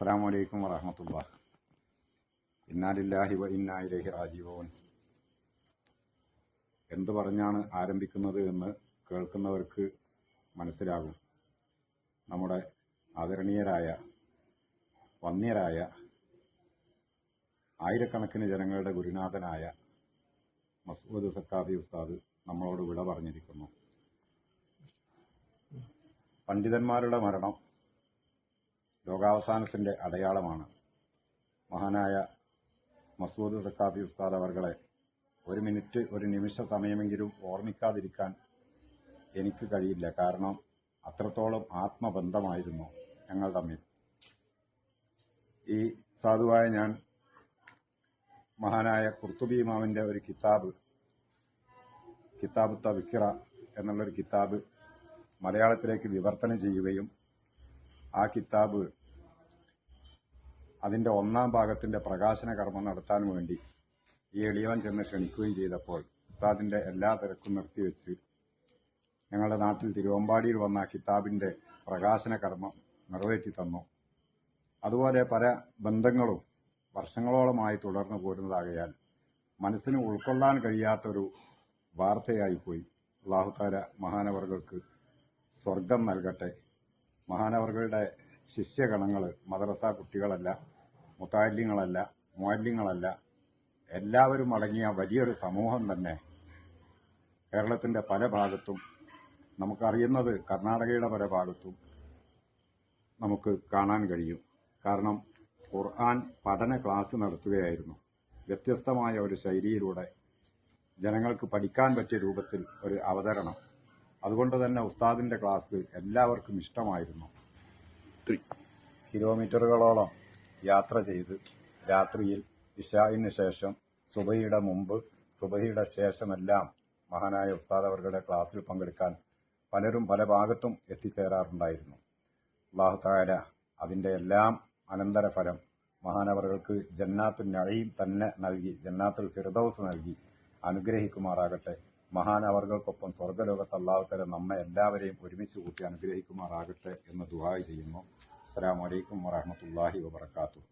അസ്സലാമു അലൈക്കും വറഹ്മത്തുള്ളാഹി. ഇന്നാ ലില്ലാഹി വ ഇന്നാ ഇലൈഹി റാജിഊൻ. എന്തു പറഞ്ഞാണ് ആരംഭിക്കുന്നത് എന്ന് കേൾക്കുന്നവർക്ക് മനസ്സിലാകും. നമ്മുടെ ആദരണീയരായ വന്യരായ ആയിരക്കണക്കിന് ജനങ്ങളുടെ ഗുരുനാഥനായ മസ്ഊദ് സഖാഫി ഉസ്താദ് നമ്മളോട് വിട പറഞ്ഞിരിക്കുന്നു. പണ്ഡിതന്മാരുടെ മരണം ലോകാവസാനത്തിൻ്റെ അടയാളമാണ്. മഹാനായ മസ്ഊദ് സഖാഫി ഉസ്താദ് അവർകളെ ഒരു നിമിഷ സമയമെങ്കിലും ഓർമ്മിക്കാതിരിക്കാൻ എനിക്ക് കഴിയില്ല. കാരണം അത്രത്തോളം ആത്മബന്ധമായിരുന്നു ഞങ്ങൾ തമ്മിൽ. ഈ സാധുവായ ഞാൻ മഹാനായ ഖുർത്തുബി ഇമാമിൻ്റെ ഒരു കിതാബ് തദ്കിറ എന്നുള്ളൊരു കിതാബ് മലയാളത്തിലേക്ക് വിവർത്തനം ചെയ്യുകയും ആ കിതാബ് അതിൻ്റെ 1-ാം ഭാഗത്തിൻ്റെ പ്രകാശന കർമ്മം നടത്താൻ വേണ്ടി ഈ എളിയവൻ ചെന്ന് ക്ഷണിക്കുകയും ചെയ്തപ്പോൾ ഉസ്താദിൻ്റെ എല്ലാ തിരക്കും നിർത്തിവെച്ച് ഞങ്ങളുടെ നാട്ടിൽ തിരുവമ്പാടിയിൽ വന്ന കിതാബിൻ്റെ പ്രകാശന കർമ്മം നിറവേറ്റി തന്നു. അതുപോലെ പല ബന്ധങ്ങളും വർഷങ്ങളോളമായി തുടർന്നു പോരുന്നതാകയാൽ മനസ്സിന് ഉൾക്കൊള്ളാൻ കഴിയാത്തൊരു വാർത്തയായിപ്പോയി. അല്ലാഹു തആല മഹാനവർകൾക്ക് സ്വർഗം നൽകട്ടെ. മഹാനവർകളുടെ ശിഷ്യഗണങ്ങൾ മദ്രസ കുട്ടികളല്ല, മുതാല്ലിങ്ങളല്ല, മുഅല്ലിങ്ങളല്ല, എല്ലാവരും അടങ്ങിയ വലിയൊരു സമൂഹം തന്നെ കേരളത്തിൻ്റെ പല ഭാഗത്തും, നമുക്കറിയുന്നത് കർണാടകയുടെ പല ഭാഗത്തും നമുക്ക് കാണാൻ കഴിയും. കാരണം ഖുർആൻ പഠന ക്ലാസ് നടത്തുകയായിരുന്നു. വ്യത്യസ്തമായ ഒരു ശൈലിയിലൂടെ ജനങ്ങൾക്ക് പഠിക്കാൻ പറ്റിയ രൂപത്തിൽ ഒരു അവതരണം. അതുകൊണ്ട് തന്നെ ഉസ്താദിൻ്റെ ക്ലാസ് എല്ലാവർക്കും ഇഷ്ടമായിരുന്നു. കിലോമീറ്ററുകളോളം യാത്ര ചെയ്ത് രാത്രിയിൽ ഇശാഇന് ശേഷം, സുബഹിയുടെ മുമ്പ്, സുബഹിയുടെ ശേഷമെല്ലാം മഹാനായ ഉസ്താദ് അവരുടെ ക്ലാസ്സിൽ പങ്കെടുക്കാൻ പലരും പല ഭാഗത്തും എത്തിച്ചേരാറുണ്ടായിരുന്നു. അല്ലാഹു തആല അതിൻ്റെ എല്ലാം അനന്തരഫലം മഹാനവറുകൾക്ക് ജന്നാത്തുൽ നഈം തന്നെ നൽകി, ജന്നാത്തുൽ ഫിർദൗസ് നൽകി അനുഗ്രഹിക്കുമാറാകട്ടെ. മഹാനവർകൾക്കൊപ്പം സ്വർഗ്ഗലോകത്ത് അല്ലാഹു തആല നമ്മെ എല്ലാവരെയും ഒരുമിച്ച് കൂട്ടി അനുഗ്രഹിക്കുമാറാകട്ടെ എന്ന് ദുആ ചെയ്യുന്നു. അസ്സലാമു അലൈക്കും വറഹ്മത്തുള്ളാഹി വബറകാതുഹു.